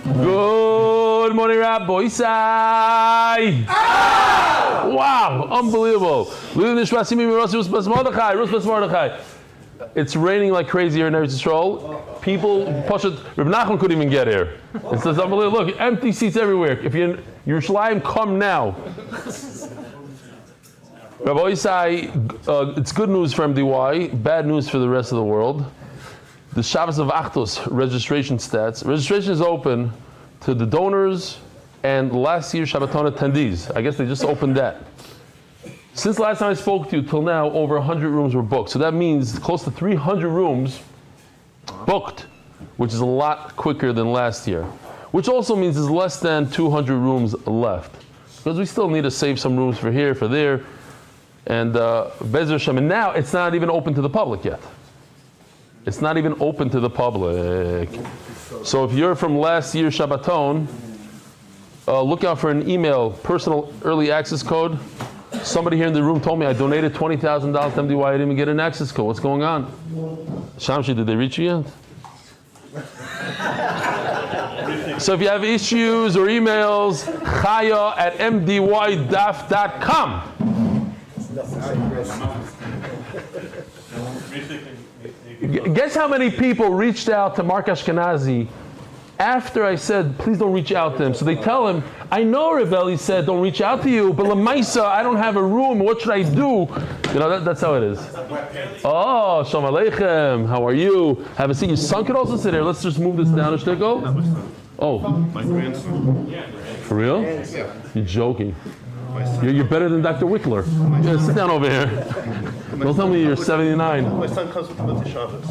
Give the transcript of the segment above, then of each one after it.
Good morning, Rabbi Isai. Wow, unbelievable. It's raining like crazy here in Eretz Yisrael. People, Reb Nachman couldn't even get here. It's unbelievable. Look, empty seats everywhere. If you're in Yerushalayim, come now. Rabbi Isai, it's good news for MDY, bad news for the rest of the world. The Shabbos of Achdus registration stats. Registration is open to the donors and last year's Shabbaton attendees. I guess they just opened that. Since last time I spoke to you till now, over 100 rooms were booked. So that means close to 300 rooms booked, which is a lot quicker than last year. Which also means there's less than 200 rooms left. Because we still need to save some rooms for here, for there. And Be'ezer Hashem, and now it's not even open to the public yet. It's not even open to the public. So if you're from last year's Shabbaton, look out for an email, personal early access code. Somebody here in the room told me I donated $20,000 to MDY. I didn't even get an access code. What's going on? Shamshi, did they reach you yet? So if you have issues or emails, chaya@mdydaf.com. Guess how many people reached out to Mark Ashkenazi after I said, please don't reach out to him. So they tell him, I know Rebelli said don't reach out to you, but Lamaisa, I don't have a room. What should I do? You know, that's how it is. Oh, Shalom Aleichem. How are you? Have a seat. Your son could also sit here. Let's just move this down a shtickle. Oh. My grandson. For real? Yeah. You're joking. You're better than Dr. Wickler. Yeah, sit down over here. Don't tell me you're 79. My son comes with the Shabbos.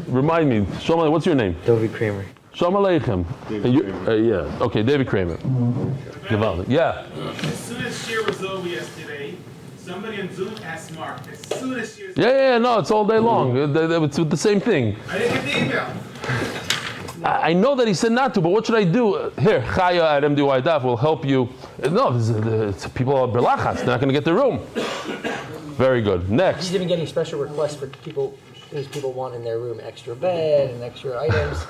Remind me. Shalom, what's your name? David Kramer. Shalom Aleichem. Yeah. Okay, David Kramer. Gewaldig. Yeah. As soon as Shir was over yesterday, somebody on Zoom asked Mark, as soon as Shir... Yeah, no, it's all day long. It's the same thing. I didn't get the email. I know that he said not to, but what should I do? Here, chaya@mdydaf will help you. No, it's people are berlachas. They're not going to get the room. Very good. Next. He's even getting special requests for people, things people want in their room, extra bed and extra items.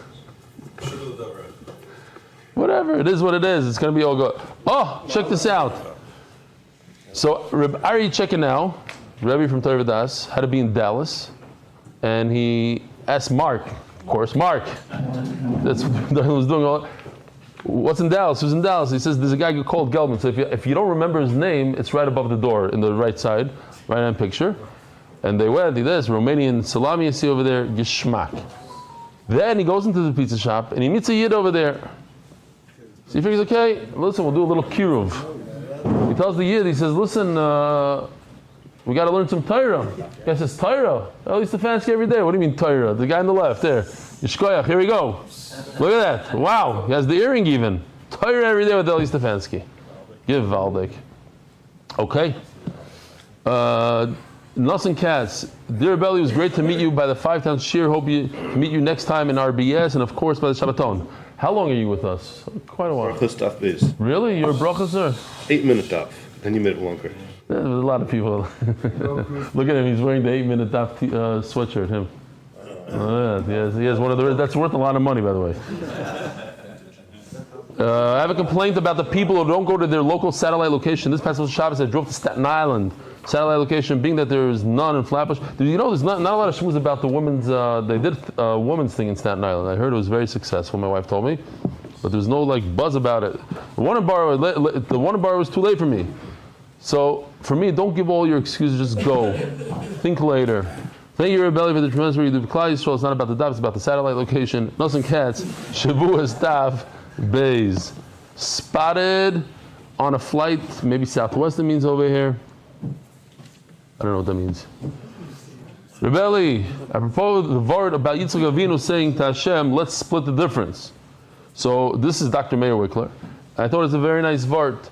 Whatever, it is what it is. It's going to be all good. Oh, check this out. So, Reb Ari checking now, Rebbe from Torah Das, had to be in Dallas, and he asked Mark, of course, Mark. That's what was doing all. What's in Dallas? Who's in Dallas? He says there's a guy called Gelman. So if you don't remember his name, it's right above the door in the right side, right hand picture. And they went. There's Romanian salami you see over there, geschmack. Then he goes into the pizza shop and he meets a yid over there. So he figures, okay, listen, we'll do a little kiruv. He tells the yid, he says, listen, we got to learn some Torah. The guy says, Torah? Eli Stefansky every day. What do you mean Torah? The guy on the left there. Yishkoyach, here we go. Look at that. Wow, he has the earring even. Torah every day with Eli Stefansky. Give Valdek. Okay. Nelson Katz. Dear Belly, it was great to meet you by the 5 times shir. Hope to meet you next time in RBS and of course by the Shabbaton. How long are you with us? Quite a while. Brachas daf biz. Really? You're a bracha, sir? 8-minute daf. Then you made it longer. There's a lot of people. Look at him. He's wearing the 8-minute daf sweatshirt. Him. He has one of the. That's worth a lot of money, by the way. I have a complaint about the people who don't go to their local satellite location. This past Shabbos, I drove to Staten Island. Satellite location, being that there is none in Flatbush. You know, there's not a lot of shmooze about the women's. They did a women's thing in Staten Island. I heard it was very successful. My wife told me, but there's no buzz about it. The one bar was too late for me. So for me, don't give all your excuses. Just go. Think later. Thank you, Rebelli, for the tremendous work you do for Klal Yisrael. It's not about the daf, it's about the satellite location. Nelson Katz, Shavuos Daf, Bays. Spotted on a flight, maybe Southwest it means over here. I don't know what that means. Rebelli, I propose the word about Yitzchak Avinu saying to Hashem, let's split the difference. So this is Dr. Meir Wickler. I thought it's a very nice vart.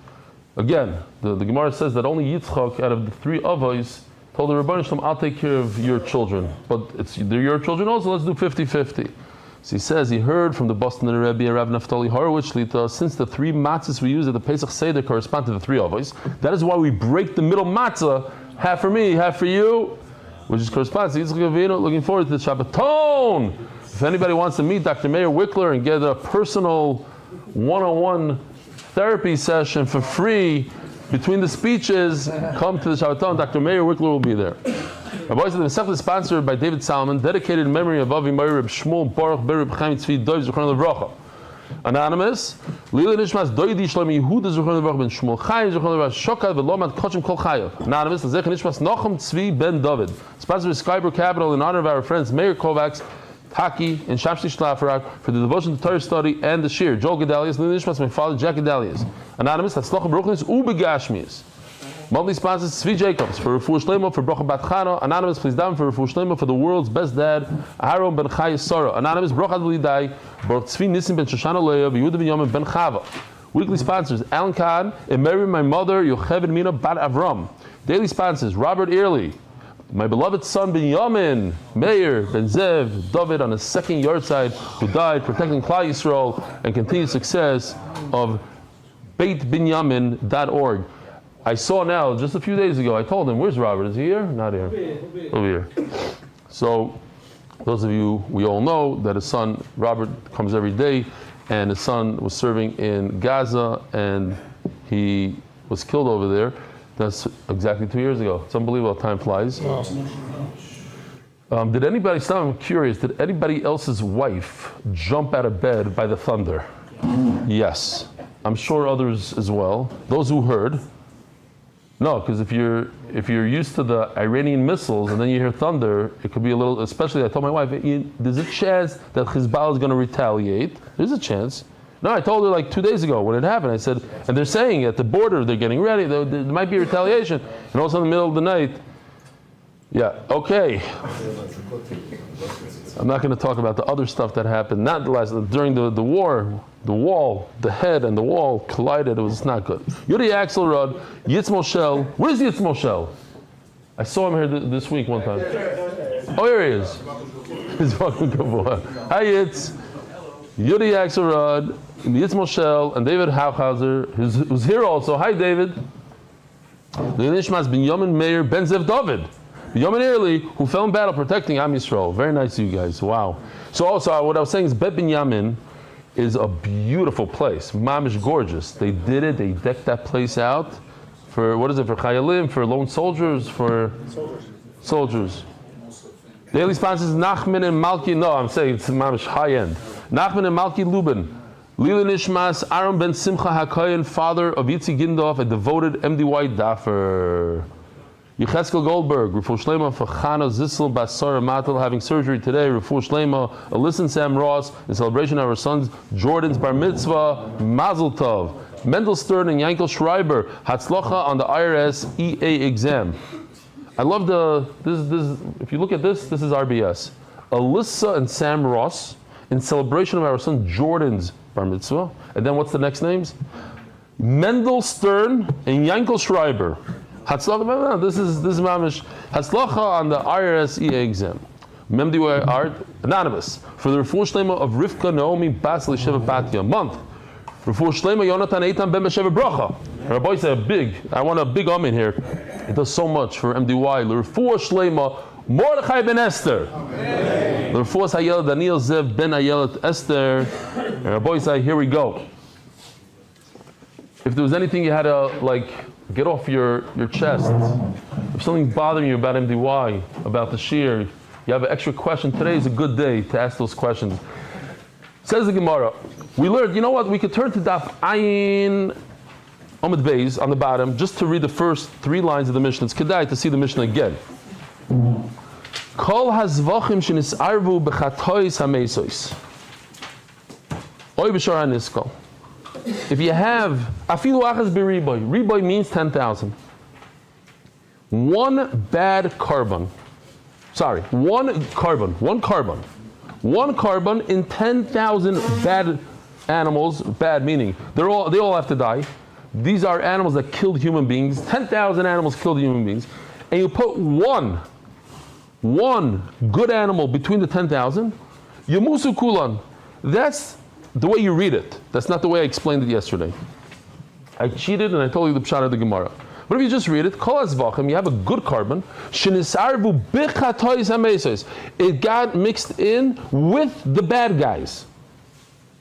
Again, the Gemara says that only Yitzchak out of the 3 avos told the Rebbeinu Shalom, I'll take care of your children. But they're your children also, let's do 50-50. So he says he heard from the Boston Rebbe, Rav Naftali Horowitz Shlita, since the 3 matzahs we use at the Pesach Seder correspond to the 3 avos, that is why we break the middle matzah, half for me, half for you. which is corresponds to Yitzchak Avinu, looking forward to the Shabbaton. If anybody wants to meet Dr. Meir Wickler and get a personal one-on-one therapy session for free between the speeches, come to the Shabbaton. Dr. Meir Wickler will be there. Rabbi said the Masechta is sponsored by David Salmon, dedicated in memory of Avi Meir Reb Shmuel Baruch Ber Reb Chaim Tzvi Dov Zichron Levracha. Anonymous, Lila Nishmas Doidi Shlomi Yehuda Zichron Levracha Ben Shmuel Chaim Zichron Levracha Shokad Velomad Kochim Kol Chayav. Anonymous, Lezech Nishmas Nochem Tzvi Ben David. Sponsored by Skybrook Capital in honor of our friends Meir Kovacs, Taki, and Shapshi Shlafarak for the devotion to Torah study and the Shir. Joel Gedalius, Lila Nishmas, my father Jack Gedalius. Anonymous, Hatzlochem Baruchnis Ubegashmias. Monthly sponsors Tzvi Jacobs for Refuah Shleimo for Bracha Bat Chana. Anonymous, please down for Refuah Shleimo for the world's best dad, Aharon ben Chaya Sora. Anonymous, Bracha Adlidai, Baruch Tzvi Nisim ben Shoshana Leah, Yehuda ben Yom ben Chava. Weekly sponsors Alan Kahn, and Mary, my mother, Yocheved Mina Bat Avram. Daily sponsors Robert Early, my beloved son Ben Yamin, Meir, Ben Zev, David on his second yard side, who died protecting Klal Yisrael and continued success of BeitBinyamin.org. I saw now, just a few days ago, I told him, where's Robert? Is he here? Not here. Over here. So, those of you, we all know that his son, Robert, comes every day, and his son was serving in Gaza, and he was killed over there. That's exactly 2 years ago. It's unbelievable how time flies. Did anybody, I'm curious, did anybody else's wife jump out of bed by the thunder? Yes. I'm sure others as well. Those who heard. No, because if you're used to the Iranian missiles and then you hear thunder, it could be a little. Especially, I told my wife, there's a chance that Hezbollah is going to retaliate. There's a chance. No, I told her like 2 days ago when it happened. I said, and they're saying at the border they're getting ready. There might be retaliation, and also in the middle of the night. Yeah. Okay. I'm not going to talk about the other stuff that happened. Not during the war. The wall, the head and the wall collided. It was not good. Yuri Axelrod, Yitz Moshe. Where's Yitz Moshe? I saw him here this week one time. Oh, here he is. He's fucking good boy. Hi, Yitz. Yuri Axelrod, Yitz Moshe, and David Hauchhauser, who's here also. Hi, David. The Nishmas Ben Yamin Meir Ben Zev David. Yamin Early, who fell in battle protecting Am Yisrael. Very nice of you guys. Wow. So also, what I was saying is Bet Ben Yamin is a beautiful place. Mamish gorgeous. They did it. They decked that place out for, what is it, for Chayalim, for lone soldiers, for soldiers. Daily sponsors Nachman and Malki. No, I'm saying it's Mamish high end. Nachman and Malki Lubin. Lila Nishmas, Aaron ben Simcha HaKoyen, father of Yitzi Gindov, a devoted MDY daffer. Yecheskel Goldberg, Refuah Shleima for Chana Zissel Basar Matel, having surgery today. Refuah Shleima, Alyssa Sam Ross, in celebration of our sons Jordan's Bar Mitzvah, Mazel Tov. Mendel Stern and Yankel Schreiber, Hatzlocha on the IRS EA exam. I love this. If you look at this is RBS. Alyssa and Sam Ross, in celebration of our son Jordan's Bar Mitzvah. And then what's the next names? Mendel Stern and Yankel Schreiber. Hatzlacha, this is mamish. Hatzlacha on the IRS EA exam. Memdi Art, anonymous. For the Refuah Shleima of Rivka Naomi Bas L'Sheva Batya. Month. Refuah Shleima Yonatan Eitan Ben B'Sheva Bracha. Rabbi said I want a big in here. It does so much for MDY. Refuah Shleima Mordechai Ben Esther. Refuah Hayel Daniel Zev Ben Ayelet Esther. And Rabbi said, here we go. If there was anything you had to get off your chest, if something's bothering you about MDY, about the Shir, you have an extra question, today is a good day to ask those questions. Says the Gemara, we learned, you know what, we could turn to Daf Ayin Omid Beis on the bottom, just to read the first 3 lines of the Mishnah. It's Kedai to see the Mishnah again. Kol hazvachim shenisarvu b'chatois hamesois. Oy b'shara niskol. If you have afilu achas b'riboy, riboy means 10,000. One carbon in 10,000 bad animals, bad meaning they all have to die. These are animals that killed human beings. 10,000 animals killed human beings, and you put one good animal between the 10,000. Yamusu kulan. That's the way you read it. That's not the way I explained it yesterday. I cheated and I told you the pshat of the Gemara. But if you just read it, Kol Zevachim, you have a good carbon. Shenisarvu bichatois hamesos. It got mixed in with the bad guys.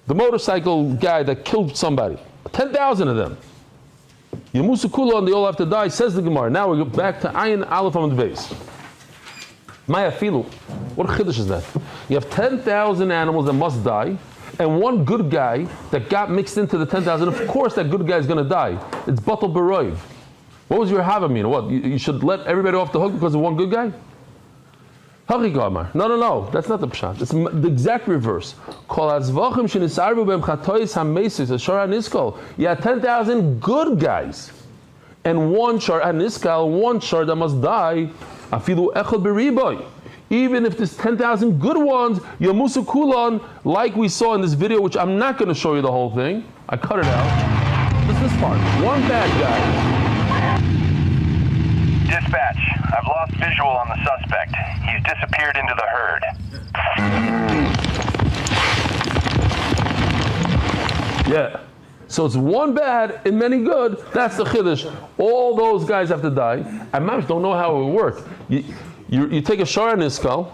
The motorcycle guy that killed somebody. 10,000 of them. Yamusu Kula, and they all have to die, says the Gemara. Now we go back to Ayin Aleph on the base. Maya Filu. What chiddush is that? You have 10,000 animals that must die, and one good guy that got mixed into the 10,000. Of course, that good guy is going to die. It's Batal Baroiv. What was your Havamina? What? You should let everybody off the hook because of one good guy? No. That's not the pshat. It's the exact reverse. You had 10,000 good guys, and one shar niskal, one shar that must die. Even if there's 10,000 good ones, yamusu kulan, like we saw in this video, which I'm not going to show you the whole thing. I cut it out. Just this part. One bad guy. Dispatch, I've lost visual on the suspect. He's disappeared into the herd. Yeah. So it's one bad and many good. That's the chiddush. All those guys have to die. And Mamish don't know how it would work. You take a shar in his skull.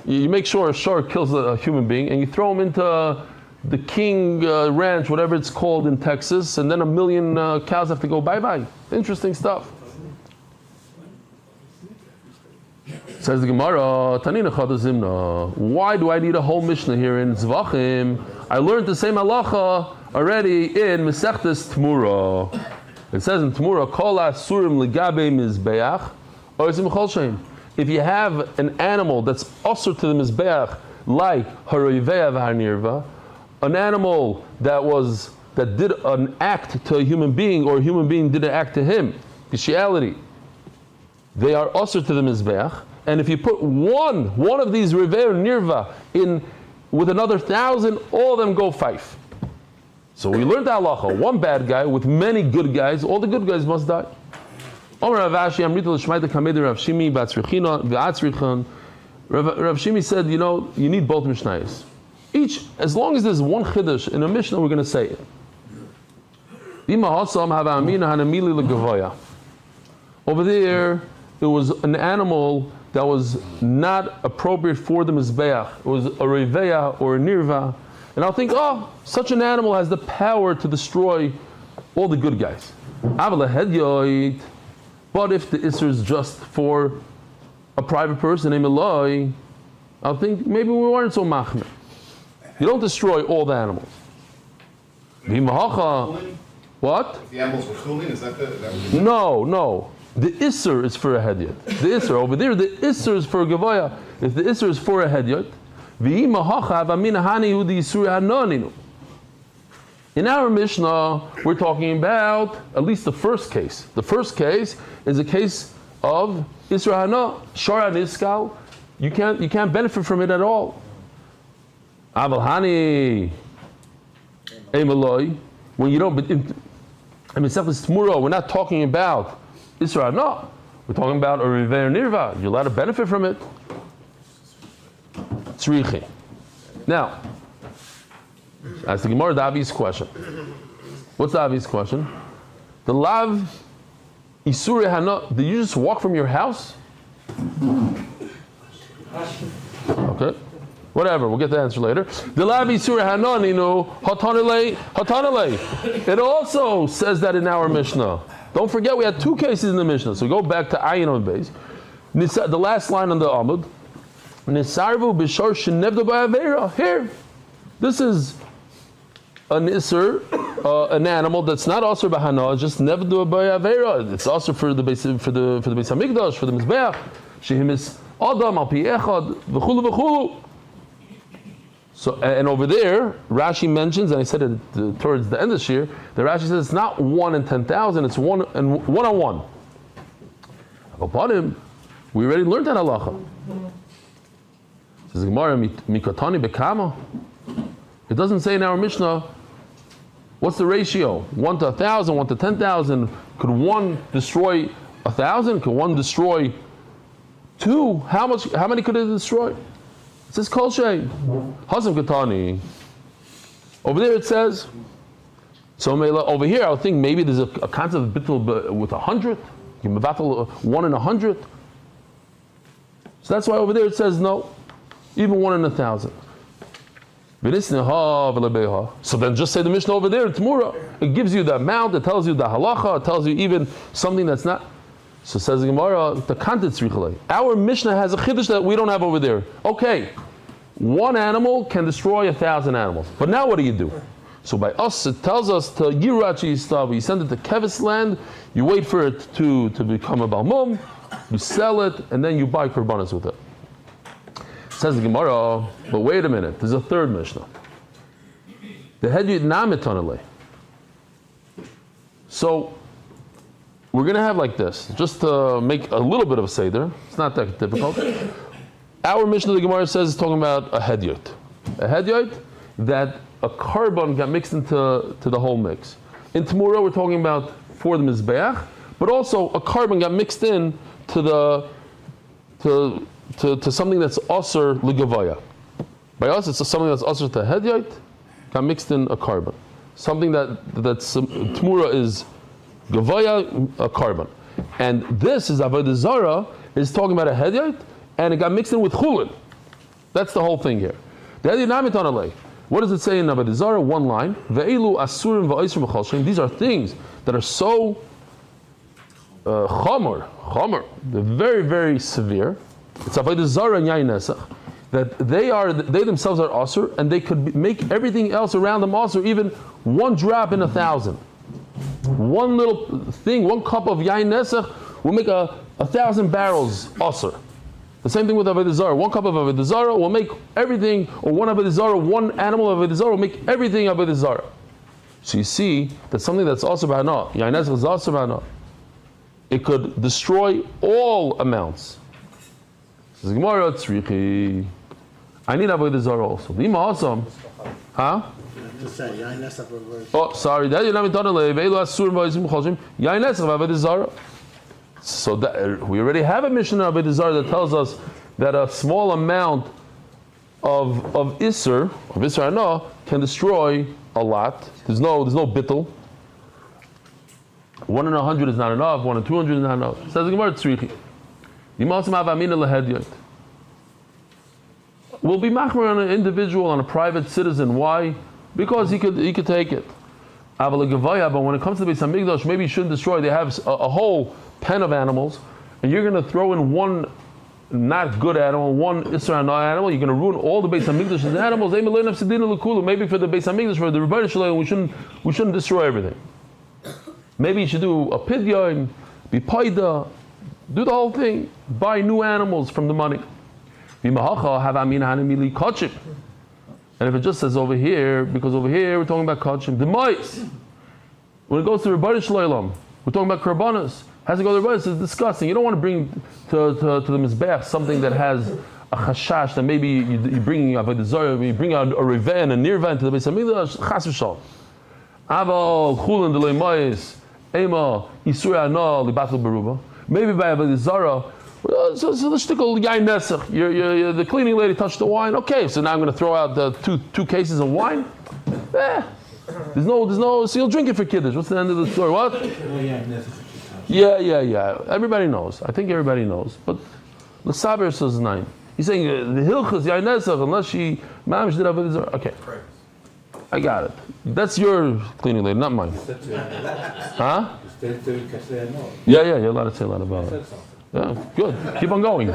You make sure a shar kills a human being, and you throw him into the King Ranch, whatever it's called in Texas, and then 1 million cows have to go bye-bye. Interesting stuff. Says the Gemara, Tanina Chadazimna. Why do I need a whole Mishnah here in Zevachim? I learned the same halacha already in Mesechtes Tmura. It says in Tmura, Kol Asurim Ligabe Mizbeach, Oizim Chol Shein. If you have an animal that's usher to the Mizbeach, like Haroiveya V'Harnirva, an animal that did an act to a human being, or a human being did an act to him, bestiality, they are usher to the Mizbeach. And if you put one of these River Nirva in with another 1,000, all of them go 5. So we learned halacha. One bad guy with many good guys, all the good guys must die. Rav Shimi said, you need both Mishnayos. Each, as long as there's one chiddush in a Mishnah, we're going to say it. Over there, it was an animal that was not appropriate for the Mizbeach. It was a Reveya or a Nirva. And I'll think, such an animal has the power to destroy all the good guys. But if the Isser is just for a private person named Eloi, I'll think maybe we weren't so machmir. You don't destroy all the animals. What? If the animals were chulin, is that the... No. The Isser is for a hedyot. The Isser over there, the Isser is for a gavoya. If the Isser is for a hedyot, in our Mishnah, we're talking about at least the first case. The first case is a case of Isra Hana, Shara Niskal. You can't benefit from it at all. Aval Hani Emaloi, when you don't, we're not talking about Isra Hana. We're talking about a River Nirva. You're allowed to benefit from it. Tzrichi. Now, as the Gemara, the obvious question. What's the obvious question? The lav isure hana. Did you just walk from your house? Okay. Whatever. We'll get the answer later. The lav isure hana ninu hatanale. It also says that in our Mishnah. Don't forget, we had 2 cases in the Mishnah. So go back to Ayin on base. The last line on the Amud. Nisarvu b'shor shenevda ba'avera. Here, this is an iser, an animal that's not also b'hana, it's just nevda ba'avera. It's also for the base for the Beis Hamikdash, for the mizbeach. Shehim is adam al pi echad v'chulu v'chulu. So, and over there, Rashi mentions, and I said it towards the end of this year, that Rashi says it's not 1 in 10,000, it's 1 on 1. Upon him, we already learned that halacha. Says Gemara, mikotani bekama. It doesn't say in our Mishnah what's the ratio. 1 to 1,000, 1 to 10,000. Could one destroy 1,000? Could one destroy 2? How many could it destroy? It says kol shay. Hasam katani. Over there it says So over here, I would think maybe there's a concept of bittul with 100, mevatel 1 in 100. So that's why over there it says no, even 1 in 1,000. So then just say the Mishnah over there, Tmura. It gives you the amount, it tells you the halacha, it tells you even something that's not. So says the Gemara, the context richalei. Our Mishnah has a chiddush that we don't have over there. Okay, one animal can destroy 1,000 animals. But now what do? So by us, it tells us to Yirachi Yistav, you send it to Kevis land, you wait for it to become a Balmum, you sell it, and then you buy korbanos with it. Says the Gemara, but wait a minute, there's a third Mishnah. The Hedyot Namitonale. So we're going to have like this, just to make a little bit of a seder. It's not that difficult. Our Mishnah, the Gemara says, is talking about a Hedyot. A Hedyot that a carbon got mixed into the whole mix. In Tamura, we're talking about for the Mizbeach, but also a carbon got mixed in to something that's Aser Ligavaya. By us, it's something that's Aser to Hedyot, got mixed in a carbon. Something that's Tamura is Gavaya, a carbon. And this is Avodah Zarah, is talking about a Hedyot, and it got mixed in with Chulin. That's the whole thing here. The Hedyot Namiton Alei. What does it say in Avodah Zarah? One line. Ve'elu asurim va'isrim v'chalshim. These are things that are so chomer. They're very, very severe. It's Avodah Zarah and Yain Nesach. That they themselves are asur, and they could make everything else around them asur, even one drop in 1,000. One little thing, one cup of Yain Nesach will make 1,000 barrels asur. The same thing with Avodah Zarah. One cup of Avodah Zarah will make everything, or one Avodah Zarah, one animal of Avodah Zarah will make everything Avodah Zarah. So you see that something that's also ba'ana, Yain Nesach is also ba'ana. It could destroy all amounts. Says Gemara, tzrichi. I need Avodah Zarah also. Lima awesome. Huh? Oh, sorry. Yain Nesach Avodah Zarah. So that, we already have a Mishnah of Avodah Zarah that tells us that a small amount of Isser, of Isser Hana, can destroy a lot. There's no bittul. 1 in 100 is not enough. 1 in 200 is not enough. Says the Gemara Tzrichi. We'll be machmer on an individual, on a private citizen. Why? Because he could take it. But when it comes to the Beis Hamikdash, maybe you shouldn't destroy. They have a whole pen of animals, and you're going to throw in one not good animal, one Isra animal. You're going to ruin all the Beis Hamikdash's animals. Maybe for the Beis Hamikdash, for the Rebbeinu Shalom, we shouldn't destroy everything. Maybe you should do a pidyon, be paida, do the whole thing. Buy new animals from the money. And if it just says over here, because over here we're talking about kachim, the mice. When it goes to Rebbeinu Shalom, we're talking about karbanos. Has to go to the Rebbeinu. It's disgusting. You don't want to bring to the Mizbeach something that has a chashash that maybe you're bringing Avodah Zarah, you bring out a reven, a nirvan to the Beis Hamikdash. Chas v'shalom. Aval chulin delay mais ema isur ana libatel beruba. Maybe by Avodah Zarah. So the shtickle Yain Nesach, the cleaning lady touched the wine. Okay, so now I'm going to throw out the two cases of wine. There's no. So you'll drink it for kiddush. What's the end of the story? What? Yeah. Everybody knows. I think everybody knows. But the Saber says 9. He's saying the hilchas Yain Nesach unless she mamish did Avodah Zarah. Okay, I got it. That's your cleaning lady, not mine. Huh? Yeah. You're allowed to say a lot about it. Yeah, good. Keep on going.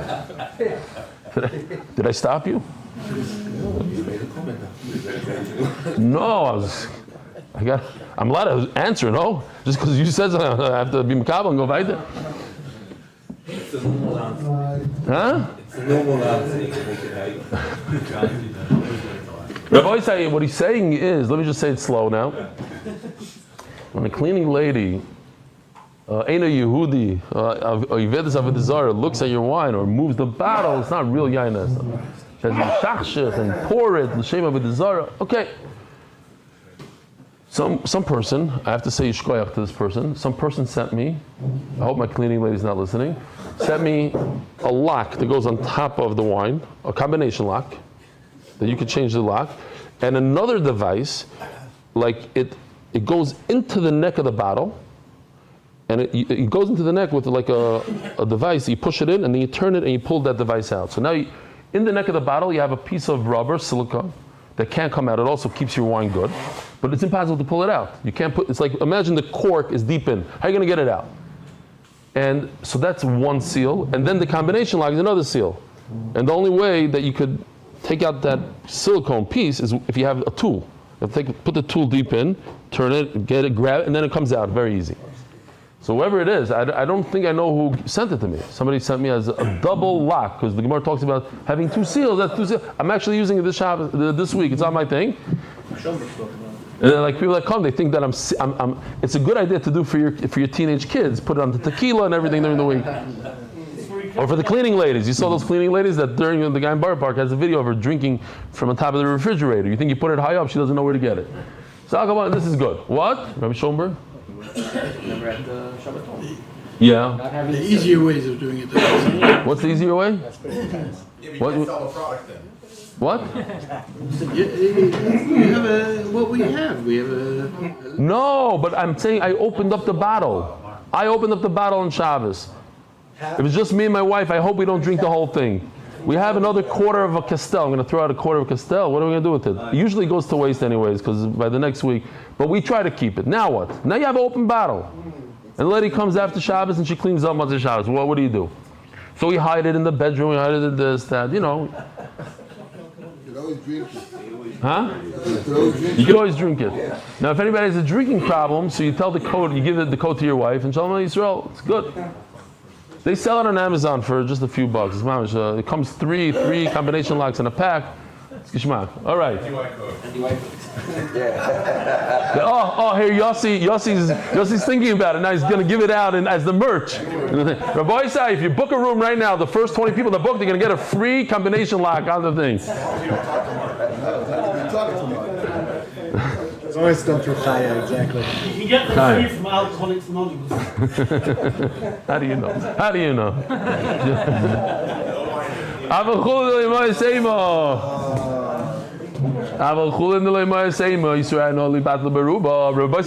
Did I stop you? No, I'm allowed to answer, no? Just because you said something, I have to be macabre and go weiter. Huh? Rabbi say what he's saying is, let me just say it slow now. When a cleaning lady Eina Yehudi, Yivedes Avodah Zarah, looks at your wine or moves the bottle, it's not real Yain Nesach. It has Meshachshech and pour it, L'Shem Avodah Zarah. Okay. Some person, I have to say Yishkoyach to this person, some person sent me, I hope my cleaning lady's not listening, sent me a lock that goes on top of the wine, a combination lock, that you could change the lock, and another device, like it it goes into the neck of the bottle, and it goes into the neck with like a device. You push it in, and then you turn it, and you pull that device out. So now, in the neck of the bottle, you have a piece of rubber, silicone, that can't come out. It also keeps your wine good, but it's impossible to pull it out. You can't it's like, imagine the cork is deep in. How are you going to get it out? And so that's one seal, and then the combination lock is another seal. And the only way that you could take out that silicone piece is if you have a tool. You have to put the tool deep in, turn it, get it, grab it, and then it comes out very easy. So whoever it is, I don't think I know who sent it to me. Somebody sent me as a double lock, because the Gemara talks about having two seals. That's two seals. I'm actually using it this week. It's on my thing. And then, like, people that come, they think that I'm. It's a good idea to do for your teenage kids. Put it on the tequila and everything during the week. Or for the cleaning ladies. You saw those cleaning ladies that during the guy in Bar Park has a video of her drinking from on top of the refrigerator. You think you put it high up, she doesn't know where to get it. So I'll come on, this is good. What? Rabbi Schoenberg? Remember at the Shabbaton? Yeah. The easier ways of doing it. What's the easier way? Yeah, but you can't sell the product then. What? We have what we have. We have a. No, but I'm saying I opened up the bottle. I opened up the bottle on Shabbos. If it's just me and my wife, I hope we don't drink the whole thing. We have another quarter of a Castel. I'm going to throw out a quarter of a Castel. What are we going to do with it? It usually goes to waste anyways, because by the next week. But we try to keep it. Now what? Now you have an open bottle. And the lady comes after Shabbos and she cleans up after Shabbos. Well, what do you do? So we hide it in the bedroom, we hide it in this, that, You can always drink it. Huh? You can always drink it. Now, if anybody has a drinking problem, so you tell the code, you give the code to your wife, and Shalom Yisrael, it's good. They sell it on Amazon for just a few bucks. It's mamish. It comes three combination locks in a pack. It's gishmak. All right. Here Yossi's thinking about it. Now he's going to give it out as the merch. Rabbi Isai, if you book a room right now, the first 20 people that book, they're going to get a free combination lock on the thing. It's always done through Chaya, exactly. You can get them free from Alcoholics Anonymous. How do you know? How do you know? Rabbi,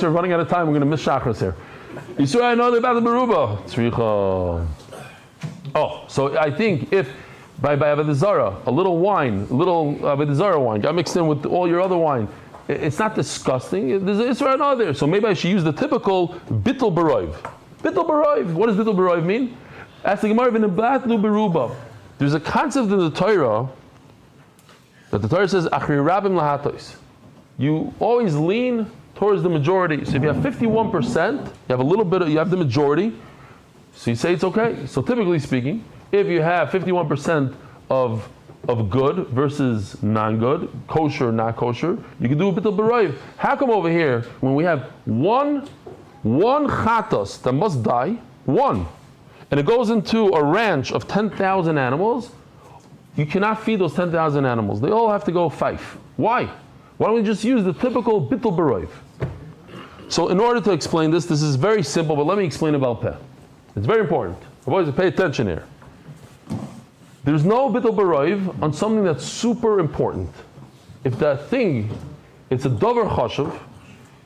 we're running out of time. We're going to miss Shachris here. Oh, so I think if by Avodah Zarah, a little Avodah Zarah wine got mixed in with all your other wine, it's not disgusting. There's an Israel out there. So maybe I should use the typical bittul baroiv. Bittul baroiv. What does bittul baroiv mean? Ask the Gemara in the Batlu beruba. There's a concept in the Torah that the Torah says achri rabim lahatos. You always lean towards the majority. So if you have 51%, you have a little bit. You have the majority. So you say it's okay. So typically speaking, if you have 51% of good versus non-good, kosher, not kosher, you can do a bit of baroiv. How come over here, when we have one chatos that must die, one, and it goes into a ranch of 10,000 animals, you cannot feed those 10,000 animals. They all have to go 5. Why? Why don't we just use the typical bittul baroiv? So in order to explain this is very simple, but let me explain about peh. It's very important. Boys, pay attention here. There's no bittul baroiv on something that's super important. If that thing, it's a dover chashuv,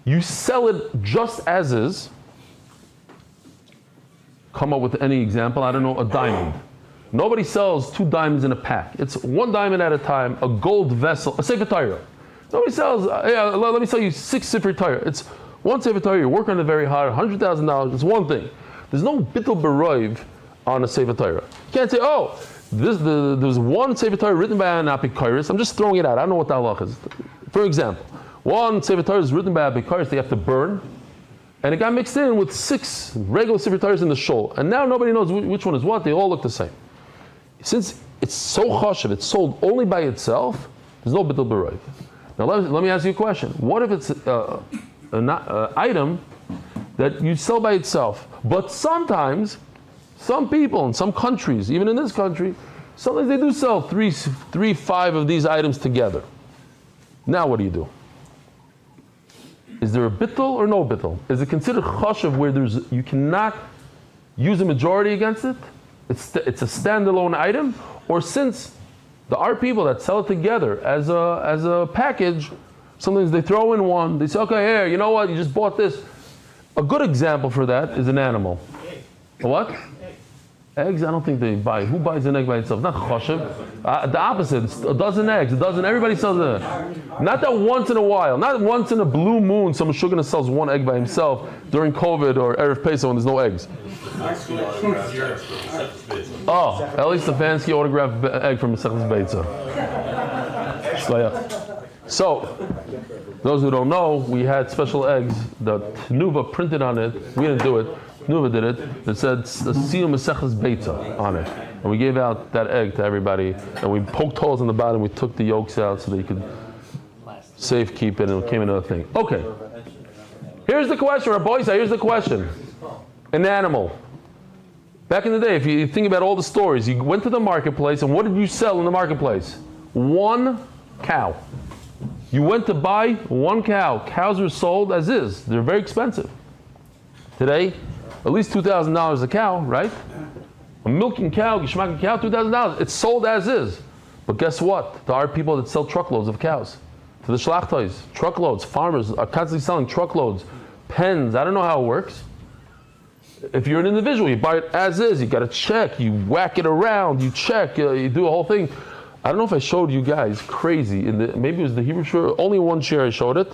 you sell it just as is. Come up with any example, I don't know, a diamond. Nobody sells 2 diamonds in a pack. It's 1 diamond at a time, a gold vessel, a sefer Torah. Nobody sells, let me sell you 6 sefer Torah. It's 1 sefer Torah, you're working on it very hard, $100,000, it's one thing. There's no bittul baroiv on a sefer Torah. You can't say, there's 1 sefer Torah written by an apikoris. I'm just throwing it out. I don't know what the halach is. For example, 1 sefer Torah is written by an apikoris. They have to burn, and it got mixed in with 6 regular sefer Torahs in the shul. And now nobody knows which one is what. They all look the same. Since it's so chashuv, it's sold only by itself. There's no bittul baroiv. Now let me ask you a question. What if it's an item that you sell by itself, but sometimes some people in some countries, even in this country, sometimes they do sell 5 of these items together. Now what do you do? Is there a bittul or no bittul? Is it considered chashuv where you cannot use a majority against it? It's a standalone item, or since there are people that sell it together as a package, Sometimes they throw in one. They say, okay, here, you know what? You just bought this. A good example for that is an animal. A what? Eggs, I don't think they buy. Who buys an egg by itself? Not choshev. The opposite. It's a dozen eggs. Everybody sells it. Not that once in a while. Not once in a blue moon some shugana sells one egg by himself during COVID or Erev Pesach when there's no eggs. Oh, Eli Stefansky autographed egg from Mesechus Beitza. So, those who don't know, we had special eggs that Nuva printed on it. We didn't do it. Nuva did it. It said Siyum Mesechus Beitza on it. And we gave out that egg to everybody. And we poked holes in the bottom. We took the yolks out so that you could safe keep it, and it came into a thing. Okay. Here's the question, Rabbi Isa, here's the question. An animal. Back in the day, if you think about all the stories, you went to the marketplace, and what did you sell in the marketplace? One cow. You went to buy one cow. Cows were sold as is. They're very expensive. Today, at least $2,000 a cow, right? A milking cow, geschmacking cow, $2,000. It's sold as is. But guess what? There are people that sell truckloads of cows. To the shlachtais, truckloads. Farmers are constantly selling truckloads. Pens. I don't know how it works. If you're an individual, you buy it as is. You got to check. You whack it around. You check. You do a whole thing. I don't know if I showed you guys crazy. Maybe it was the Hebrew share. Only one share I showed it.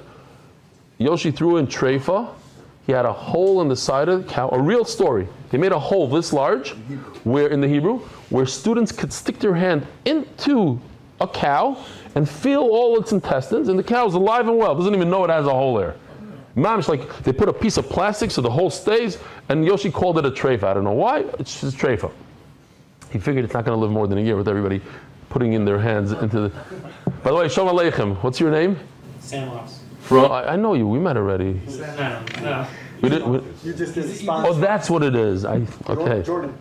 Yoshi threw in treifa. He had a hole in the side of the cow. A real story. They made a hole this large, where in the Hebrew, where students could stick their hand into a cow and feel all its intestines, and the cow is alive and well. Doesn't even know it has a hole there. Mamish, like they put a piece of plastic so the hole stays, and Yoshi called it a treifa. I don't know why. It's just treifa. He figured it's not going to live more than a year with everybody putting in their hands into the. By the way, Shalom Aleichem. What's your name? Sam Ross. I know you. We met already. No. We did. You just did the sponsor. Oh, that's what it is. Okay. Jordan.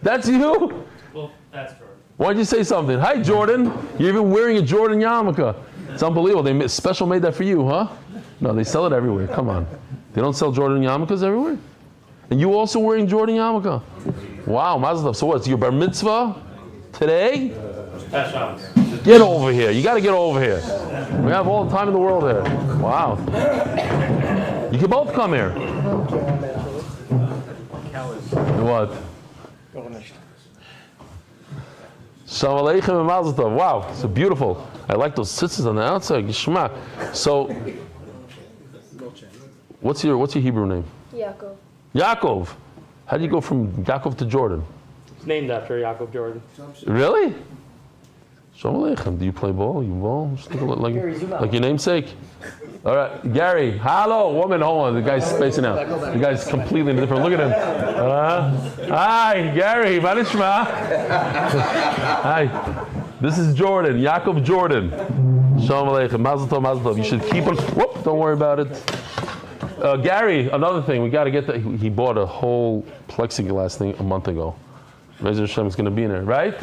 That's you? Well, that's Jordan. Why'd you say something? Hi, Jordan. You're even wearing a Jordan yarmulke. It's unbelievable. They special made that for you, huh? No, they sell it everywhere. Come on. They don't sell Jordan yarmulkes everywhere? And you also wearing Jordan yarmulke? Wow, mazel tov. So what's your bar mitzvah today? That's Shabbos. Get over here. You got to get over here. We have all the time in the world here. Wow. You can both come here. What? Shalom Aleichem and mazel tov. Wow, so beautiful. I like those tzitzis on the outside. Gishma. So, what's your Hebrew name? Yaakov. Yaakov. How do you go from Yaakov to Jordan? It's named after Yaakov Jordan. Really? Shalom Aleichem. Do you play ball? You ball? Just like your namesake? All right, Gary. Hello, woman. Hold on. The guy's spacing out. The guy's completely different. Look at him. Hi, Gary. Manishma. Hi. This is Jordan. Yaakov Jordan. Shalom Aleichem. Mazel tov, mazel tov. You should keep it. Whoop, don't worry about it. Gary, another thing. We got to get that. He bought a whole plexiglass thing a month ago. Reza Hashem is going to be in there, right?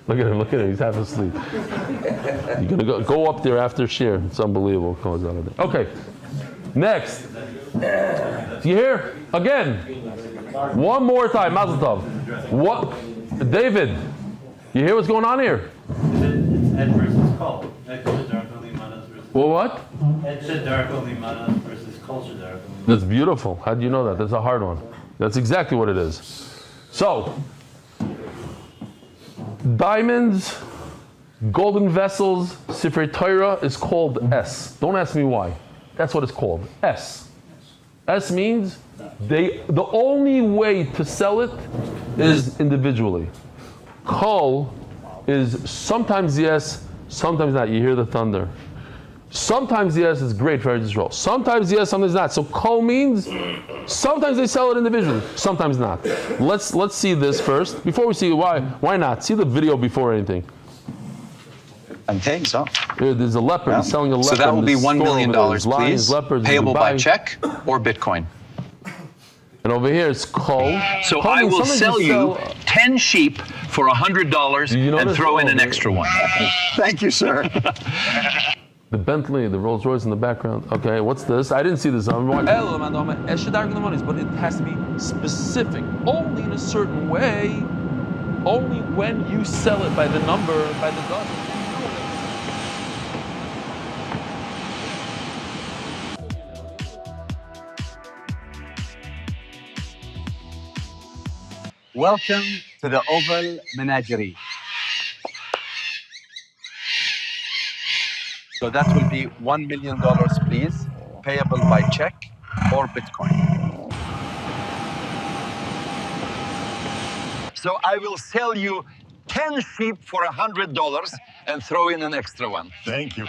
Look at him, he's half asleep. You're going to go up there after share. It's unbelievable. Okay, next. Do you hear? Again. One more time, Mazel Tov. What? David, you hear what's going on here? It's Ed versus Cole. Ed Darko Limanas versus... Well, what? Ed Darko Limanas versus Culture Darko. That's beautiful. How do you know that? That's a hard one. That's exactly what it is. So, diamonds, golden vessels, Sifrei Torah is called S. Don't ask me why. That's what it's called. S. S means the only way to sell it is individually. Kol is sometimes yes, sometimes not. You hear the thunder. Sometimes yes is great for Eretz Yisrael. Sometimes yes, sometimes not. So kol means sometimes they sell it individually, sometimes not. Let's see this first before we see why not. See the video before anything. Okay, so there's a leopard. He's selling a leopard. So that will be $1 million, please. Leopards, payable by check or Bitcoin. And over here it's kol. So I will sell you 10 sheep for $100 and throw in an extra one. Thank you, sir. The Bentley, the Rolls Royce in the background. Okay, what's this? I didn't see this. But it has to be specific. Only in a certain way. Only when you sell it by the number, by the dozen. Welcome to the Oval Menagerie. So that will be $1 million, please, payable by check or Bitcoin. So I will sell you 10 sheep for $100 and throw in an extra one. Thank you.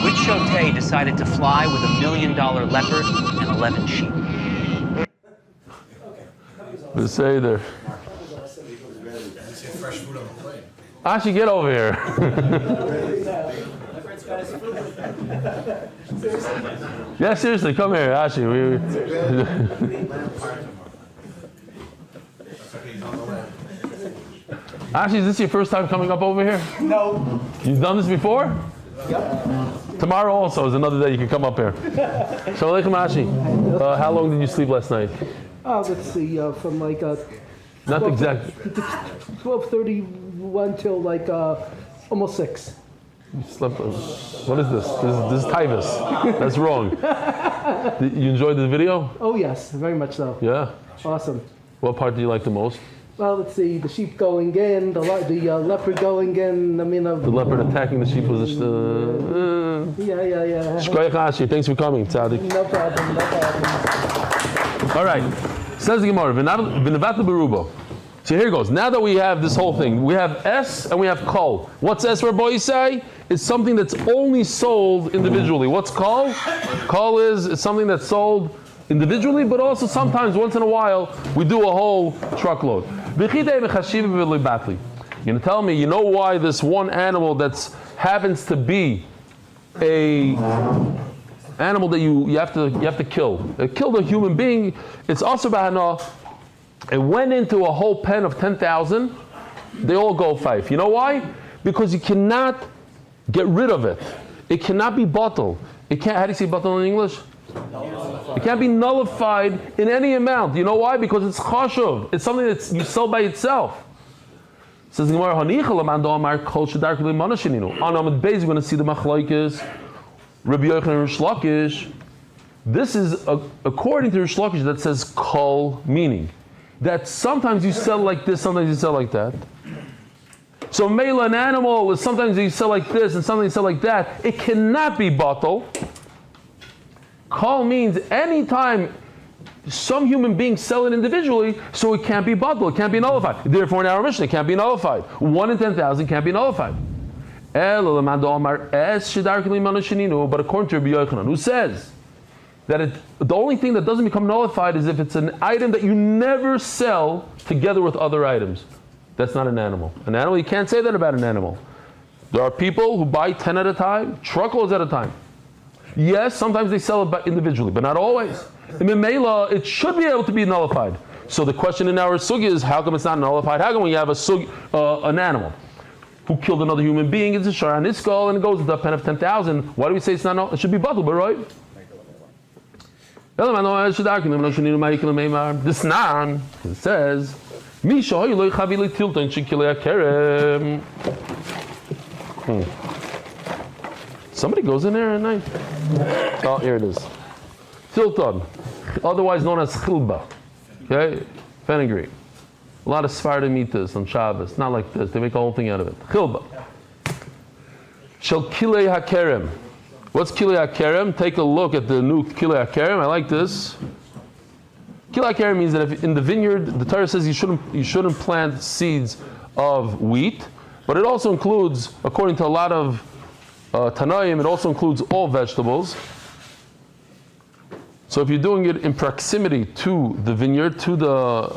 Which Shote decided to fly with $1 million leopard and 11 sheep? Let's say there. Ashi, get over here. Yeah, seriously, come here, Ashi. Ashi, is this your first time coming up over here? No. You've done this before? Yep. Tomorrow also is another day you can come up here. So, Aleichem Ashi, how long did you sleep last night? Let's see, from like Not exactly. 12:31 till like almost 6. You slept. What is this? This is Tyvus. That's wrong. You enjoyed the video? Oh yes, very much so. Yeah. Awesome. What part do you like the most? Well, let's see, the sheep going in, the leopard going in. I mean, The leopard attacking the sheep was. yeah. Shkoyach Ashi, thanks for coming, Tzadik. No problem. All right. Says the Gemara, "V'nevat berubo." So here goes. Now that we have this whole thing, we have S and we have Kol. What's S, Rabbi say? It's something that's only sold individually. What's Kol? Kol is something that's sold individually, but also sometimes, once in a while, we do a whole truckload. You're gonna tell me, you know why this one animal that happens to be a animal that you have to kill. It killed a human being. It's also bahana. It went into a whole pen of 10,000. They all go 5. You know why? Because you cannot get rid of it. It cannot be bottled. It can't. How do you say bottle in English? It can't be nullified in any amount. You know why? Because it's chashuv. It's something that you sell by itself. Says the Gemara, "Hanichal amando amar kol shedar kli manashininu." On Amud Beis, we're going to see the machlokes. Rabbi Yochanan and Rish Lakish. This is according to Rish Lakish that says kol, meaning that sometimes you sell like this, sometimes you sell like that. So mela, an animal, is sometimes you sell like this and sometimes you sell like that. It cannot be bottled. Kol means anytime some human beings sell it individually, so it can't be bottled, it can't be nullified. Therefore, in our mission, it can't be nullified. 1 in 10,000 can't be nullified. But according to Rabbi Yochanan, who says that the only thing that doesn't become nullified is if it's an item that you never sell together with other items. That's not an animal. An animal, you can't say that about an animal. There are people who buy 10 at a time, truckloads at a time. Yes, sometimes they sell it individually, but not always. In Mimela, it should be able to be nullified. So the question in our sugi is, how come it's not nullified? How come when you have an animal who killed another human being, it's a shar on his skull and it goes into a pen of 10,000? Why do we say it's not? It should be bottled, but right? This nan, it says, somebody goes in there at night. Oh, here it is. Tilton, otherwise known as chilba. Okay? Fenugreek. A lot of Sephardim eat this on Shabbos. Not like this. They make a whole thing out of it. Chilba. Shel kilei hakerem. What's kilei hakerem? Take a look at the new kilei hakerem. I like this. Kilei hakerem means that if in the vineyard, the Torah says you shouldn't plant seeds of wheat, but it also includes, according to a lot of Tanaim, it also includes all vegetables. So if you're doing it in proximity to the vineyard, to the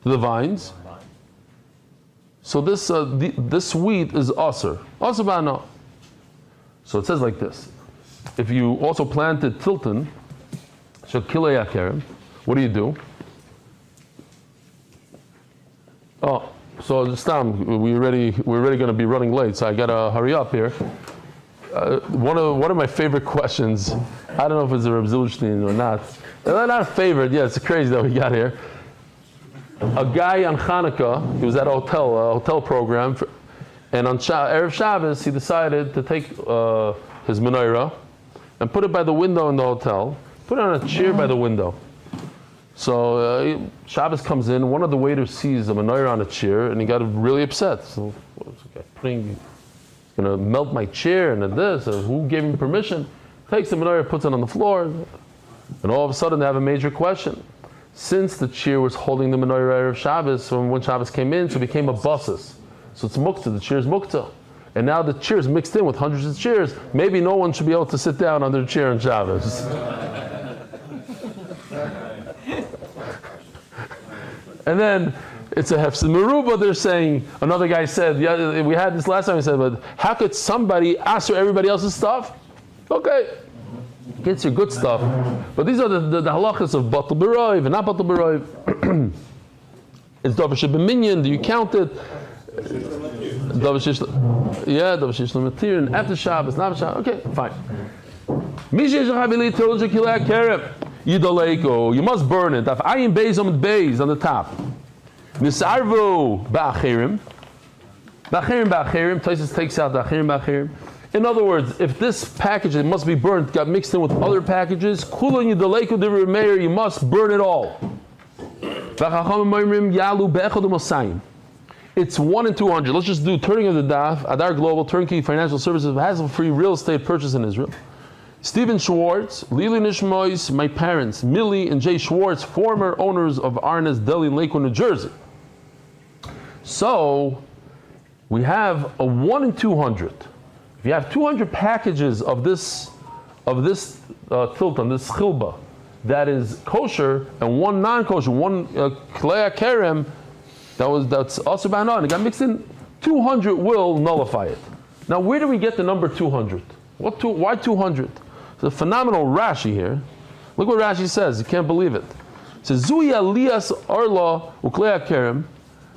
vines, so this wheat is aser. Aser ba'ana. So it says like this. If you also planted tilton, shekilei hakerem, what do? Oh, so Stam, we're already going to be running late, so I got to hurry up here. One of my favorite questions, I don't know if it's a Reb Zilberstein or not. Not a favorite, yeah, it's crazy that we got here. A guy on Hanukkah, he was at a hotel program, And on Erev Shabbos, he decided to take his menorah and put it by the window in the hotel, put it on a chair by the window. So Shabbos comes in, one of the waiters sees a menorah on a chair, and he got really upset. So, he's going to melt my chair and this, who gave him permission? Takes the menorah, puts it on the floor, and all of a sudden they have a major question. Since the chair was holding the menorah of Shabbos, when Shabbos came in, so it became a basis. So it's muktzah, the chair is muktzah. And now the chair is mixed in with hundreds of chairs. Maybe no one should be able to sit down on their chair on Shabbos. And then it's a hefsed meruba, they're saying, another guy said, yeah, we had this last time, he said, but how could somebody answer everybody else's stuff? Okay, gets your good stuff. But these are the halachas of batal b'roiv and not batal b'roiv. It's davar shebeminyan, do you count it? Davar shesh l'matir, and after Shabbos, not Shabbos, okay, fine. You must burn it. Ayin beis on the top. Nisarvu ba'achirim. Ba'achirim. Taisus takes out the achirim ba'achirim. In other words, if this package that must be burnt got mixed in with other packages, kulon yidaleku divrei meir, you must burn it all. It's 1 in 200. Let's just do turning of the daf. Adar Global Turnkey Financial Services, hassle-free real estate purchase in Israel. Stephen Schwartz, Lili Nishmois, my parents, Millie and Jay Schwartz, former owners of Arnes Deli in Lakewood, New Jersey. So, we have a 1 in 200. If you have 200 packages of this tilton, this chilba, that is kosher, and one non-kosher, one klei kerem, that's also banon, it got mixed in, 200 will nullify it. Now, where do we get the number 200? Why 200? It's a phenomenal Rashi here. Look what Rashi says. You can't believe it. It says, Zuya lias arla uklei kerem.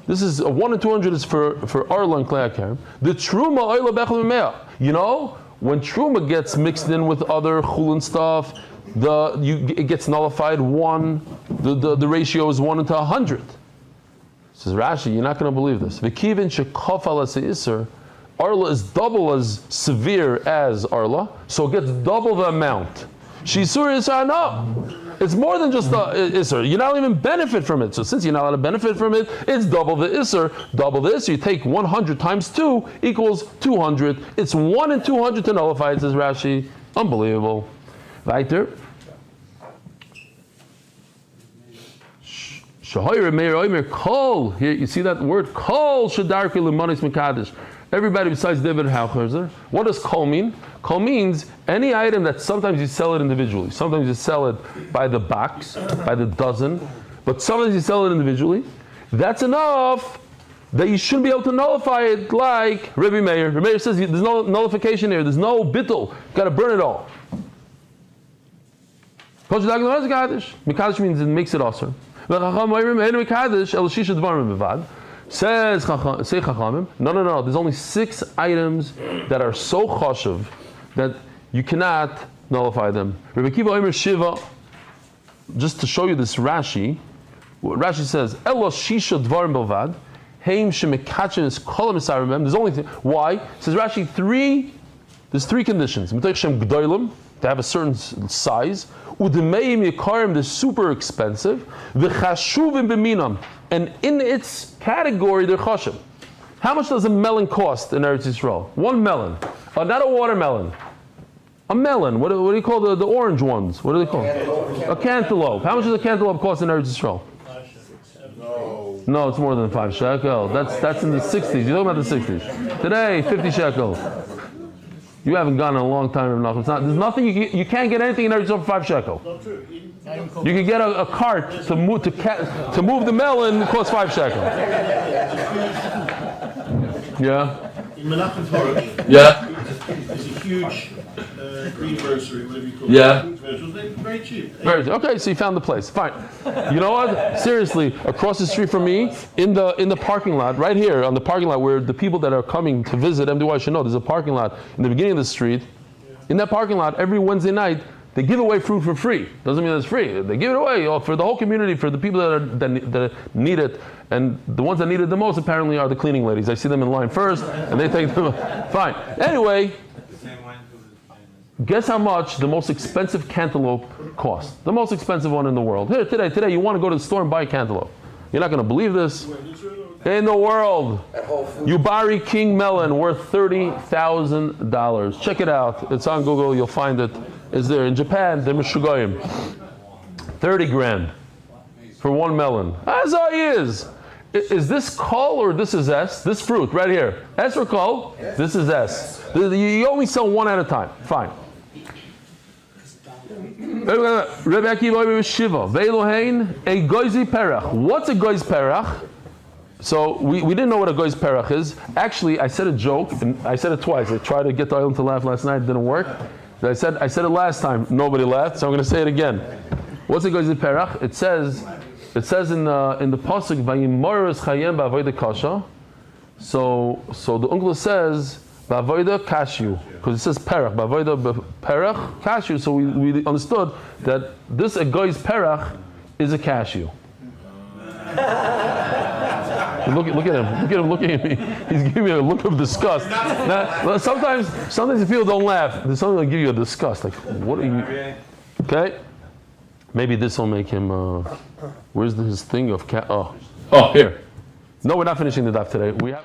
This is 1 in 200 is for arla and klei kerem. The truma oila bechel mimea. You know, when truma gets mixed in with other chulin stuff, it gets nullified 1. The ratio is 1 into 100. Says Rashi, you're not going to believe this. V'kivin shekaf ala se'iser. Arla is double as severe as Arla, so it gets double the amount. Shisur Isra, no. It's more than just the Isser. You're not even benefit from it. So since you're not allowed to benefit from it, it's double the Isser. Double the Isser. You take 100 times 2 equals 200. It's 1 in 200 to nullify it, says Rashi. Unbelievable. Weiter. Shahoyer Meir Oimer Kol. Here you see that word Kol Shadarki Limanis Mekadesh. Everybody besides David Haucherzer. What does kol mean? Kol means any item that sometimes you sell it individually. Sometimes you sell it by the box, by the dozen, but sometimes you sell it individually. That's enough that you shouldn't be able to nullify it like Rabbi Meir. Rabbi Meir says there's no nullification here. There's no bittul. You've got to burn it all. Mekadesh means it makes it awesome. Say Chachamim, no. There's only 6 items that are so chashuv that you cannot nullify them. Rabbi Kiva Omer Shiva, just to show you this Rashi, Rashi says, Elo shisha dvarim belvad, heim shemekachin is kol misarim. There's only why? Says Rashi, there's 3 conditions. Mitach shem gdoilim, to have a certain size. Udemeim yikarim, they're super expensive. V'chashuvim b'minam, and in its category, they're chashuv. How much does a melon cost in Eretz Yisrael? 1 melon. Not a watermelon. A melon. What do you call the orange ones? What do they call? A cantaloupe. How much does a cantaloupe cost in Eretz Yisrael? No, it's more than 5 shekel. That's in the 60s. You're talking about the 60s. Today, 50 shekel. You haven't gone in a long time enough. There's nothing you can't get anything in Eretz Yisrael for 5 shekel. You can get a cart to move the melon. It costs 5 shekel. Yeah. In Menachem's Horus, Yeah. there's a huge greengrocery, whatever you call Yeah. it. They're very cheap. Okay, so you found the place. Fine. You know what? Seriously, across the street from me, in the parking lot, right here on the parking lot where the people that are coming to visit MDY should know, there's a parking lot in the beginning of the street. In that parking lot, every Wednesday night, they give away fruit for free. Doesn't mean it's free. They give it away for the whole community, for the people that need it. And the ones that need it the most apparently are the cleaning ladies. I see them in line first, and they take them. Fine. Anyway, guess how much the most expensive cantaloupe costs? The most expensive one in the world. Here, today, you want to go to the store and buy a cantaloupe. You're not going to believe this. In the world, Ubari King Melon worth $30,000. Check it out. It's on Google. You'll find it. It's there. In Japan, they're Meshugoyim. 30 grand for one melon. As I is. Is this kol or this is S? This fruit right here. S or kol? Yes. This is S. You only sell one at a time. Fine. Rebbe Akiva Shiva. Veilohein, a goizi perach. What's a goiz perach? So we didn't know what a goiz perach is. Actually, I said a joke, and I said it twice. I tried to get the Ariel to laugh last night. It didn't work. I said it last time. Nobody laughed, so I'm going to say it again. What's a goiz perach? It says in the pasuk Vayimoros Chayem Ba'avoda Kasha. So the uncle says Ba'avoda Kashu, because it says perach. Ba'avoda perach kashu. So we understood that this a goiz perach is a cashew. Look at him looking at me. He's giving me a look of disgust. Now, sometimes the people don't laugh. There's something that'll give you a disgust. Like, what are you? Okay? Maybe this will make him. Where's his thing of cat? Oh, here. No, we're not finishing the daf today. We have.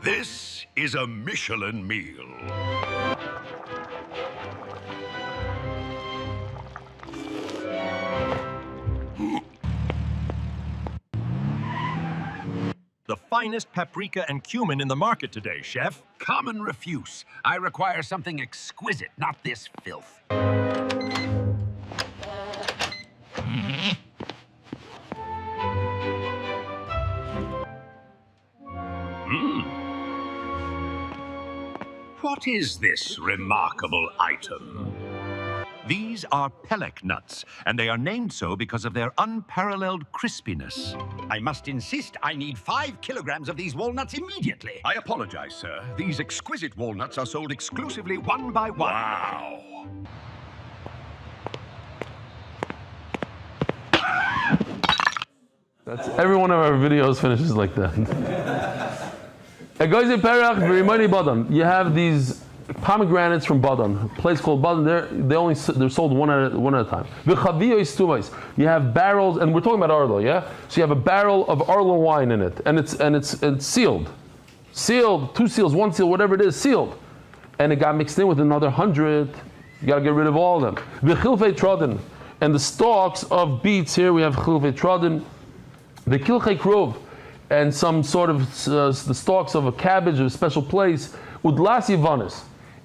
This is a Michelin meal. The finest paprika and cumin in the market today, Chef. Common refuse. I require something exquisite, not this filth. What is this remarkable item? These are pelek nuts, and they are named so because of their unparalleled crispiness. I must insist I need 5 kilograms of these walnuts immediately. I apologize, sir. These exquisite walnuts are sold exclusively one by one. Wow. That's every one of our videos finishes like that. You have these pomegranates from Badan, a place called Badan. They're sold one at a time. You have barrels, and we're talking about Arlo, yeah. So you have a barrel of Arlo wine in it, and it's sealed, 2 seals, 1 seal, whatever it is, sealed, and it got mixed in with another 100. You got to get rid of all of them. And the stalks of beets here we have chilfei trodin, the kilchei krov, and some sort of the stalks of a cabbage of a special place, udlas yivanis,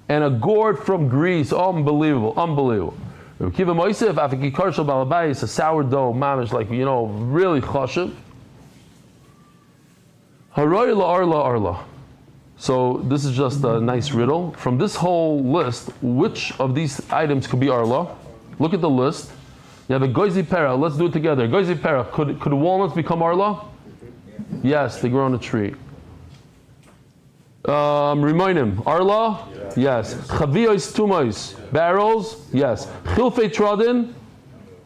and a gourd from Greece. Unbelievable. Kiva Moisef, Afikikar Shal Balabais, a sourdough, mamish, like, really chashiv. Haroy la arla. So this is just a nice riddle. From this whole list, which of these items could be arla? Look at the list. You have a goizi pera. Let's do it together. Goizi pera. Could walnuts become arla? Yes, they grow on a tree. Rimoinim, arla? Yes. Chaviyos tumois, barrels? Yes. Chilfei trodin?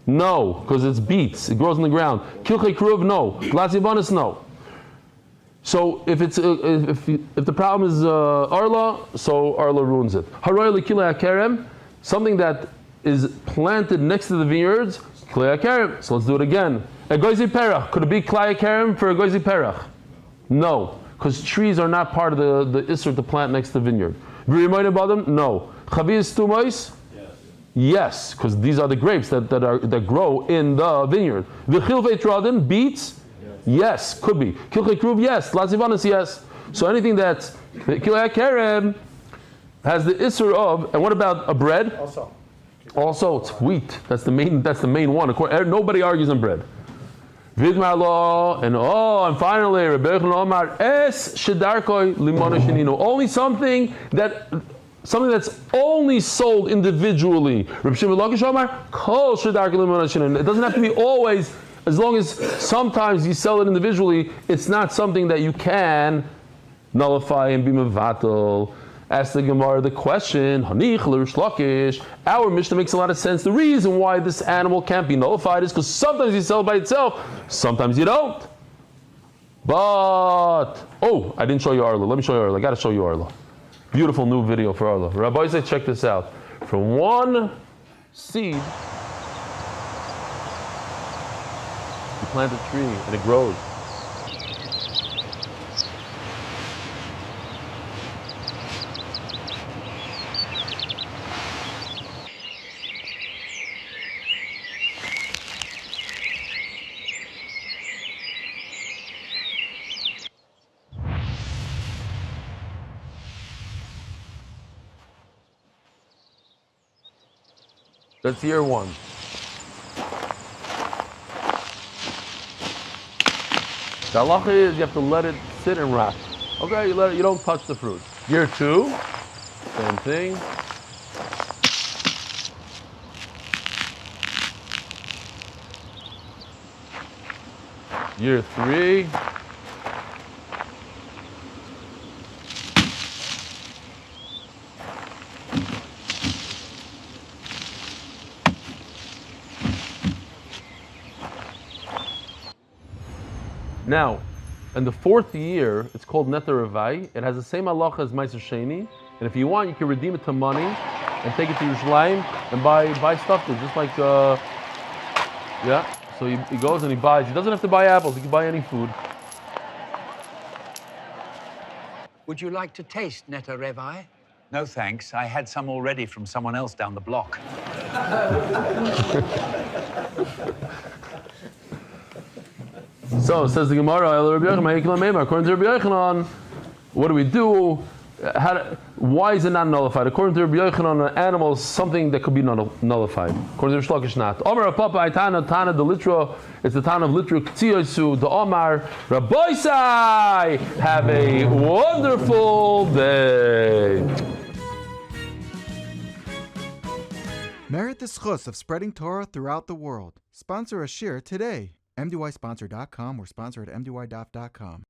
No, because it's beets. It grows on the ground. Kilchei kruv? No. Glasivanis? No. So if the problem is arla, so arla ruins it. Haroy likilei akerem, something that is planted next to the vineyards, kilei akerem. So let's do it again. A goizi perach, could it be kilei akerem for a goizi perach? No, because trees are not part of the isser to plant next to the vineyard. V'rimoyin about no. Chaviyos tumois? Yes, because these are the grapes that grow in the vineyard. V'chilvei trodin, beets? Yes, could be. Kilchei kruv, yes. Lazivanis, yes. So anything that's kilei akerem has the isser of, and what about a bread? Also, it's wheat. That's the main one. Nobody argues on bread. Vidmar law, and finally, Rebbe Yochanan Omar, es shedarkoi limona shenino. Only something that's only sold individually. Rebbe Shimon Lakish Omar, kol shedarkoi limona shenino. It doesn't have to be always, as long as sometimes you sell it individually, it's not something that you can nullify and be mevatel Ask the Gemara the question, Hanich l'Rish Lakish. Our Mishnah makes a lot of sense. The reason why this animal can't be nullified is because sometimes you sell it by itself, sometimes you don't. But, oh, I didn't show you Arla. Let me show you Arla. I got to show you Arla. Beautiful new video for Arla. Rabbi say, check this out. From one seed, you plant a tree and it grows. That's year one. The halacha is you have to let it sit and rot. Okay, you don't touch the fruit. Year two, same thing. Year three. Now, in the fourth year, it's called Neter Revai. It has the same halacha as Meiser Sheni. And if you want, you can redeem it to money and take it to Yerushalayim and buy stuff there. Just like, yeah. So he goes and he buys. He doesn't have to buy apples. He can buy any food. Would you like to taste Neter Revai? No, thanks. I had some already from someone else down the block. So says the Gemara, according to Rabbi Yochanan, what do we do? Why is it not nullified? According to Rabbi Yochanan, an animal is something that could be nullified. According to Rish Lakish, not. Omar Papa Aitana Tana the Litra, it's the Tana of Litra Ktiosu, the Omar Rabbi Sai. Have a wonderful day. Merit the schus of spreading Torah throughout the world. Sponsor a shir today. MDYsponsor.com or sponsor at MDYDaf.com.